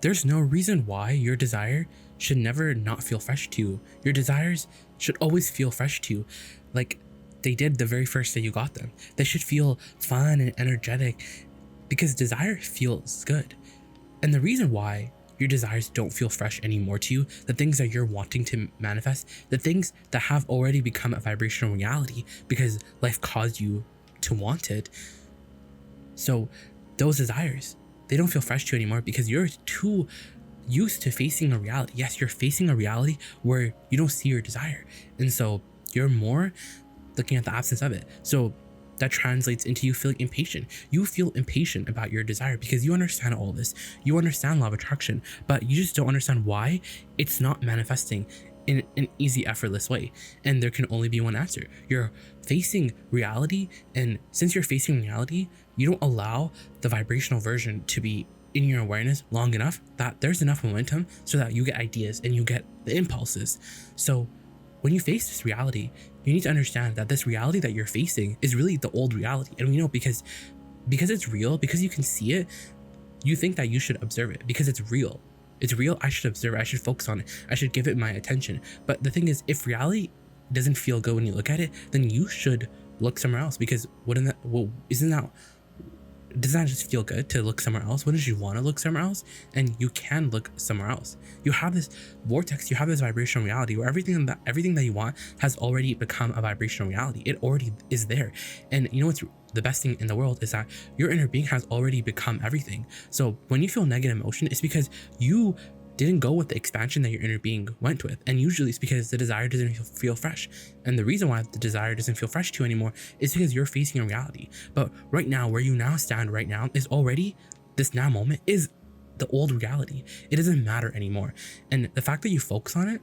There's no reason why your desire should never not feel fresh to you. Your desires should always feel fresh to you, like they did the very first day you got them. They should feel fun and energetic because desire feels good. And the reason why your desires don't feel fresh anymore to you, the things that you're wanting to manifest, the things that have already become a vibrational reality because life caused you to want it. So those desires, they don't feel fresh to you anymore because you're too used to facing a reality. Yes, you're facing a reality where you don't see your desire. And so you're more looking at the absence of it. So that translates into you feeling impatient. You feel impatient about your desire because you understand all this. You understand law of attraction, but you just don't understand why it's not manifesting in an easy, effortless way. And there can only be one answer. You're facing reality, and since you're facing reality, you don't allow the vibrational version to be in your awareness long enough that there's enough momentum so that you get ideas and you get the impulses. So when you face this reality, you need to understand that this reality that you're facing is really the old reality. And we know because it's real, because you can see it, you think that you should observe it because it's real. It's real. I should observe it. I should focus on it. I should give it my attention. But the thing is, if reality doesn't feel good when you look at it, then you should look somewhere else, because doesn't that just feel good to look somewhere else? Wouldn't you want to look somewhere else? And you can look somewhere else. You have this vortex, you have this vibrational reality where everything that you want has already become a vibrational reality. It already is there. And you know what's the best thing in the world is that your inner being has already become everything. So when you feel negative emotion, it's because you didn't go with the expansion that your inner being went with. And usually it's because the desire doesn't feel fresh. And the reason why the desire doesn't feel fresh to you anymore is because you're facing a reality. But right now, where you now stand right now is already, this now moment is the old reality. It doesn't matter anymore. And the fact that you focus on it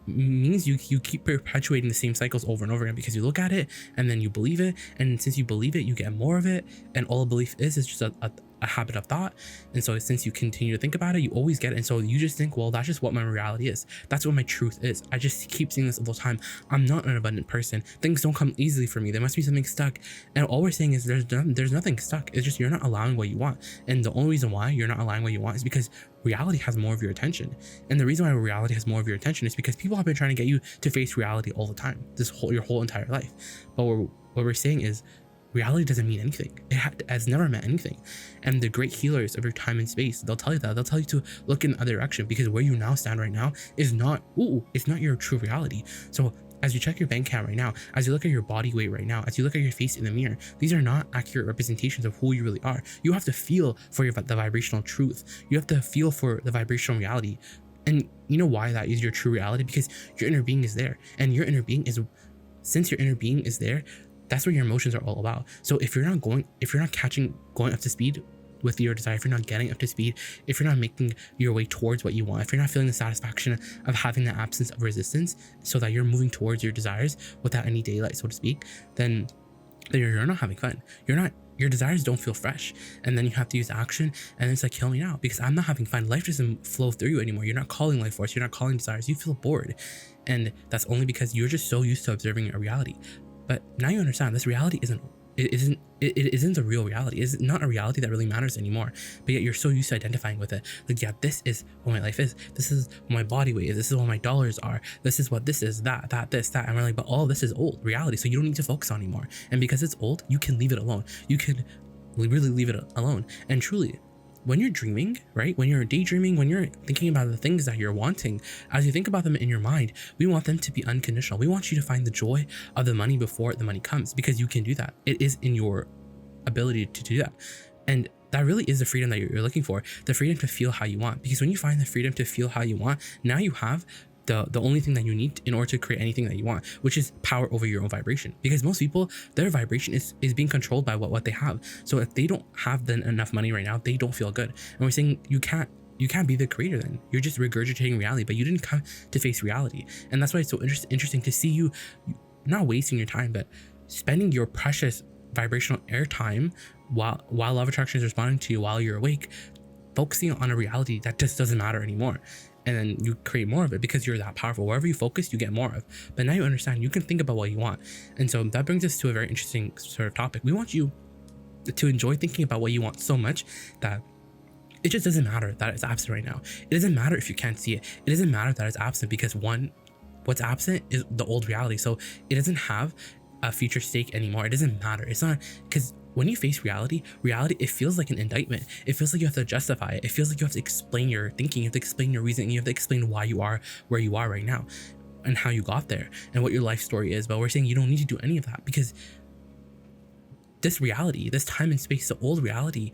means you keep perpetuating the same cycles over and over again, because you look at it and then you believe it. And since you believe it, you get more of it. And all a belief is just a habit of thought. And so since you continue to think about it, you always get it. And so you just think, well, that's just what my reality is. That's what my truth is. I just keep seeing this all the time. I'm not an abundant person. Things don't come easily for me. There must be something stuck. And all we're saying is there's nothing stuck. It's just you're not allowing what you want. And the only reason why you're not allowing what you want is because reality has more of your attention. And the reason why reality has more of your attention is because people have been trying to get you to face reality all the time, your whole entire life. But what we're saying is, reality doesn't mean anything. It has never meant anything. And the great healers of your time and space, they'll tell you that. They'll tell you to look in the other direction, because where you now stand right now is not your true reality. So as you check your bank account right now, as you look at your body weight right now, as you look at your face in the mirror, these are not accurate representations of who you really are. You have to feel for the vibrational truth. You have to feel for the vibrational reality. And you know why that is your true reality? Because your inner being is there. And since your inner being is there, that's what your emotions are all about. So if you're not going up to speed with your desire, if you're not getting up to speed, if you're not making your way towards what you want, if you're not feeling the satisfaction of having the absence of resistance so that you're moving towards your desires without any daylight, so to speak, then you're not having fun. Your desires don't feel fresh. And then you have to use action, and it's like, kill me now, because I'm not having fun. Life doesn't flow through you anymore. You're not calling life force. You're not calling desires. You feel bored. And that's only because you're just so used to observing a reality. But now you understand this reality isn't a real reality. It's not a reality that really matters anymore. But yet you're so used to identifying with it. Like, yeah, this is what my life is. This is what my body weight is. This is what my dollars are. This is what this is, that, this, that. And we're like, but all this is old reality. So you don't need to focus on anymore. And because it's old, you can leave it alone. You can really leave it alone. And truly, when you're dreaming, right? When you're daydreaming, when you're thinking about the things that you're wanting, as you think about them in your mind, we want them to be unconditional. We want you to find the joy of the money before the money comes, because you can do that. It is in your ability to do that. And that really is the freedom that you're looking for, the freedom to feel how you want. Because when you find the freedom to feel how you want, now you have the only thing that you need in order to create anything that you want, which is power over your own vibration. Because most people, their vibration is being controlled by what they have. So if they don't have enough money right now, they don't feel good. And we're saying you can't be the creator then. You're just regurgitating reality, but you didn't come to face reality. And that's why it's so interesting to see you not wasting your time, but spending your precious vibrational airtime while law of attraction is responding to you while you're awake, focusing on a reality that just doesn't matter anymore. And then you create more of it because you're that powerful. Wherever you focus, you get more of. But now you understand you can think about what you want. And so that brings us to a very interesting sort of topic. We want you to enjoy thinking about what you want so much that It just doesn't matter that it's absent right now. It doesn't matter if you can't see it. It doesn't matter that it's absent, because one, what's absent is the old reality. So it doesn't have a future stake anymore. It doesn't matter. It's not, because when you face reality, it feels like an indictment. It feels like you have to justify it. It feels like you have to explain your thinking. You have to explain your reasoning. You have to explain why you are where you are right now and how you got there and what your life story is. But we're saying you don't need to do any of that, because this reality, this time and space, the old reality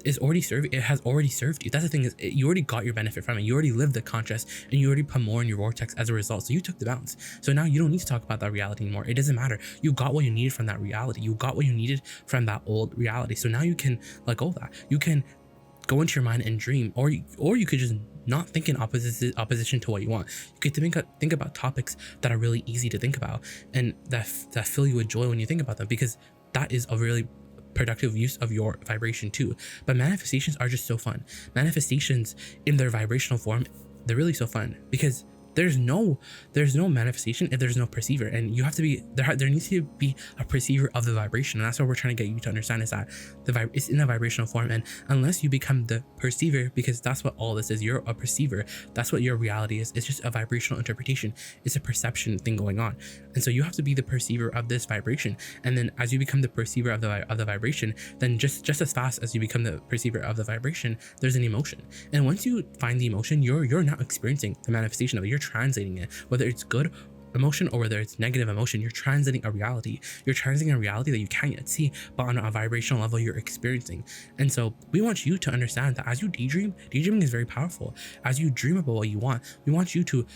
is already serving. It has already served you. That's the thing, is you already got your benefit from it. You already lived the contrast, and you already put more in your vortex as a result. So you took the bounce. So now you don't need to talk about that reality anymore. It doesn't matter. You got what you needed from that reality. You got what you needed from that old reality. So now you can let go of that. You can go into your mind and dream, or you could just not think in opposition to what you want. You could think about topics that are really easy to think about, and that fill you with joy when you think about them, because that is a really productive use of your vibration too. But manifestations are just so fun. Manifestations in their vibrational form, they're really so fun, because there's no manifestation if there's no perceiver, and you have to be there needs to be a perceiver of the vibration. And that's what we're trying to get you to understand, is that it's in a vibrational form. And unless you become the perceiver, because that's what all this is, you're a perceiver, that's what your reality is. It's just a vibrational interpretation. It's a perception thing going on. And so you have to be the perceiver of this vibration. And then as you become the perceiver of the vibration, then just as fast as you become the perceiver of the vibration, there's an emotion. And once you find the emotion, you're now experiencing the manifestation of it. You're translating it, whether it's good emotion or whether it's negative emotion. You're translating a reality. You're translating a reality that you can't yet see, but on a vibrational level you're experiencing. And so we want you to understand that as you daydreaming is very powerful. As you dream about what you want, we want you to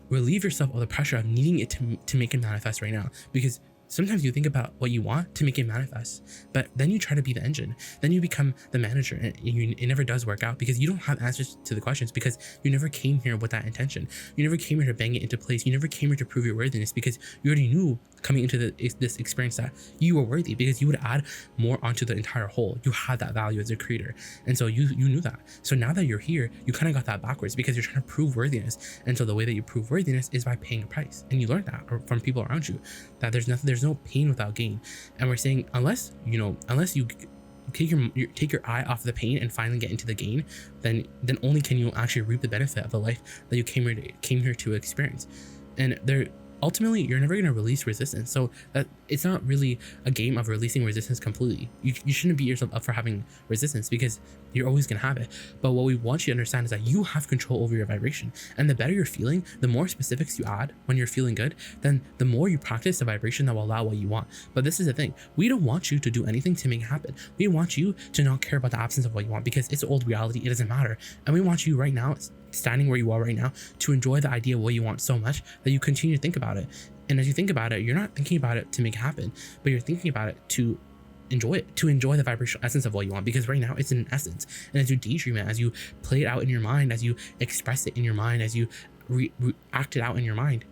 relieve yourself of the pressure of needing it to make it manifest right now, because sometimes you think about what you want to make it manifest, but then you try to be the engine. Then you become the manager, and it never does work out, because you don't have answers to the questions, because you never came here with that intention. You never came here to bang it into place. You never came here to prove your worthiness, because you already knew coming into this experience that you were worthy, because you would add more onto the entire whole. You had that value as a creator, and so you knew that. So now that you're here, you kind of got that backwards, because you're trying to prove worthiness. And so the way that you prove worthiness is by paying a price, and you learned that from people around you, that there's no pain without gain. And we're saying unless you take your eye off the pain and finally get into the gain, then only can you actually reap the benefit of the life that you came here to experience. And ultimately you're never going to release resistance. So that it's not really a game of releasing resistance completely. You shouldn't beat yourself up for having resistance, because you're always going to have it. But what we want you to understand is that you have control over your vibration, and the better you're feeling, the more specifics you add when you're feeling good, then the more you practice the vibration that will allow what you want. But this is the thing, we don't want you to do anything to make it happen. We want you to not care about the absence of what you want, because it's old reality. It doesn't matter. And we want you right now, standing where you are right now, to enjoy the idea of what you want so much that you continue to think about it. And as you think about it, you're not thinking about it to make it happen, but you're thinking about it to enjoy it, to enjoy the vibrational essence of what you want, because right now it's an essence. And as you daydream it, as you play it out in your mind, as you express it in your mind, as you act it out in your mind,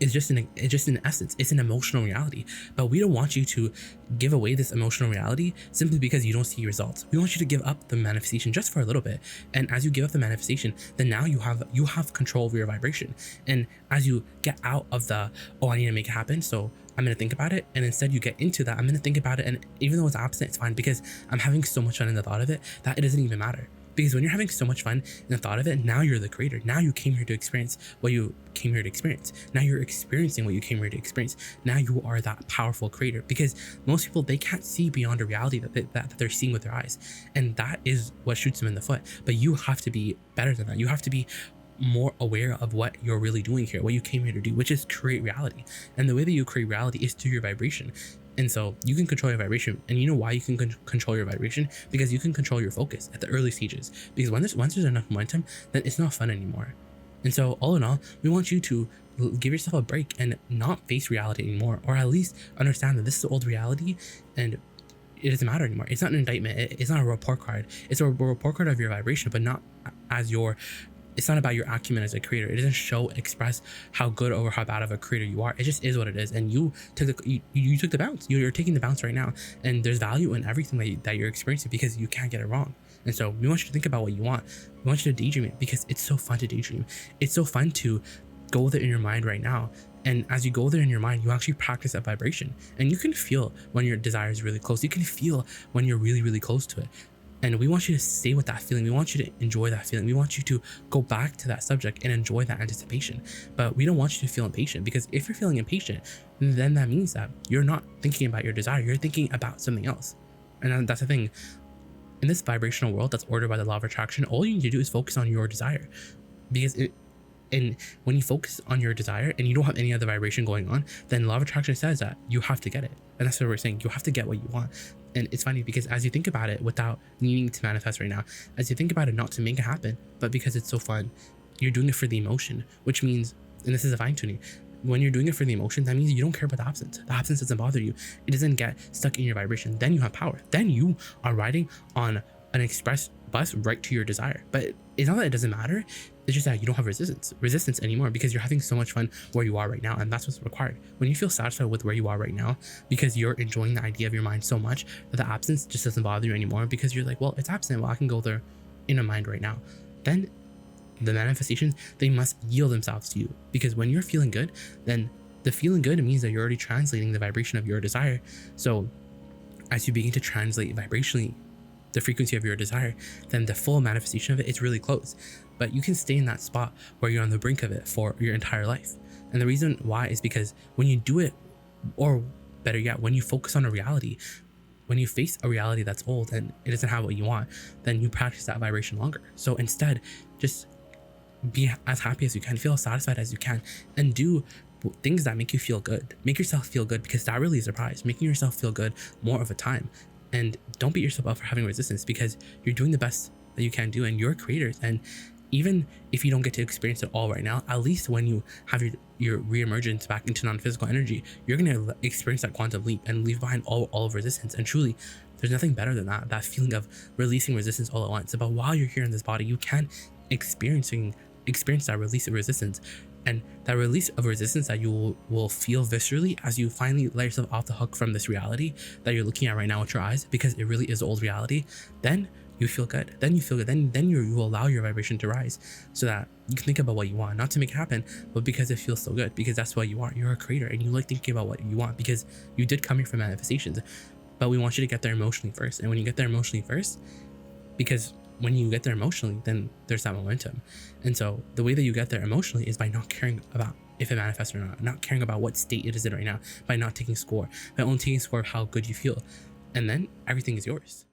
it's just an essence. It's an emotional reality. But we don't want you to give away this emotional reality simply because you don't see results. We want you to give up the manifestation just for a little bit. And as you give up the manifestation, then now you have control over your vibration. And as you get out of the, oh, I need to make it happen, so I'm going to think about it, and instead you get into that, I'm going to think about it, and even though it's absent, it's fine, because I'm having so much fun in the thought of it that it doesn't even matter. Because when you're having so much fun in the thought of it, now you're the creator. Now you came here to experience what you came here to experience. Now you're experiencing what you came here to experience. Now you are that powerful creator. Because most people, they can't see beyond a reality that they're seeing with their eyes. And that is what shoots them in the foot. But you have to be better than that. You have to be more aware of what you're really doing here, what you came here to do, which is create reality. And the way that you create reality is through your vibration. And so you can control your vibration. And you know why you can control your vibration? Because you can control your focus at the early stages. Because once there's enough momentum, then it's not fun anymore. And so all in all, we want you to give yourself a break and not face reality anymore, or at least understand that this is old reality and it doesn't matter anymore. It's not an indictment. It's not a report card. It's a report card of your vibration, but not as your... It's not about your acumen as a creator. It doesn't express how good or how bad of a creator you are. It just is what it is. And you took the bounce. You're taking the bounce right now. And there's value in everything that you're experiencing, because you can't get it wrong. And so we want you to think about what you want. We want you to daydream it, because it's so fun to daydream. It's so fun to go there in your mind right now. And as you go there in your mind, you actually practice that vibration. And you can feel when your desire is really close. You can feel when you're really, really close to it. And we want you to stay with that feeling. We want you to enjoy that feeling. We want you to go back to that subject and enjoy that anticipation. But we don't want you to feel impatient, because if you're feeling impatient, then that means that you're not thinking about your desire. You're thinking about something else. And that's the thing. In this vibrational world that's ordered by the law of attraction, all you need to do is focus on your desire. And when you focus on your desire and you don't have any other vibration going on, then law of attraction says that you have to get it. And that's what we're saying. You have to get what you want. And it's funny because as you think about it without needing to manifest right now, as you think about it not to make it happen, but because it's so fun, you're doing it for the emotion, which means, and this is a fine tuning, when you're doing it for the emotion, that means you don't care about the absence. The absence doesn't bother you. It doesn't get stuck in your vibration. Then you have power. Then you are riding on an express bus right to your desire. But it's not that it doesn't matter. It's just that you don't have resistance anymore, because you're having so much fun where you are right now. And that's what's required. When you feel satisfied with where you are right now, because you're enjoying the idea of your mind so much that the absence just doesn't bother you anymore, because you're like, well, it's absent. Well, I can go there in a mind right now. Then the manifestations, they must yield themselves to you, because when you're feeling good, then the feeling good means that you're already translating the vibration of your desire. So as you begin to translate vibrationally the frequency of your desire, then the full manifestation of it is really close. But you can stay in that spot where you're on the brink of it for your entire life. And the reason why is because when you do it, or better yet, when you focus on a reality, when you face a reality that's old and it doesn't have what you want, then you practice that vibration longer. So instead, just be as happy as you can, feel as satisfied as you can, and do things that make you feel good. Make yourself feel good, because that really is a prize. Making yourself feel good more of a time. And don't beat yourself up for having resistance, because you're doing the best that you can do, and you're creators. And even if you don't get to experience it all right now, at least when you have your re-emergence back into non-physical energy, you're going to experience that quantum leap and leave behind all of resistance. And truly, there's nothing better than that feeling of releasing resistance all at once. But while you're here in this body, you can experience that release of resistance. And that release of resistance that you will feel viscerally as you finally let yourself off the hook from this reality that you're looking at right now with your eyes, because it really is the old reality. Then you feel good. Then you feel good. Then you will allow your vibration to rise, so that you can think about what you want, not to make it happen, but because it feels so good, because that's what you are. You're a creator, and you like thinking about what you want, because you did come here for manifestations. But we want you to get there emotionally first. And when you get there emotionally first, because when you get there emotionally, then there's that momentum. And so the way that you get there emotionally is by not caring about if it manifests or not caring about what state it is in right now, by not taking score, by only taking score of how good you feel. And then everything is yours.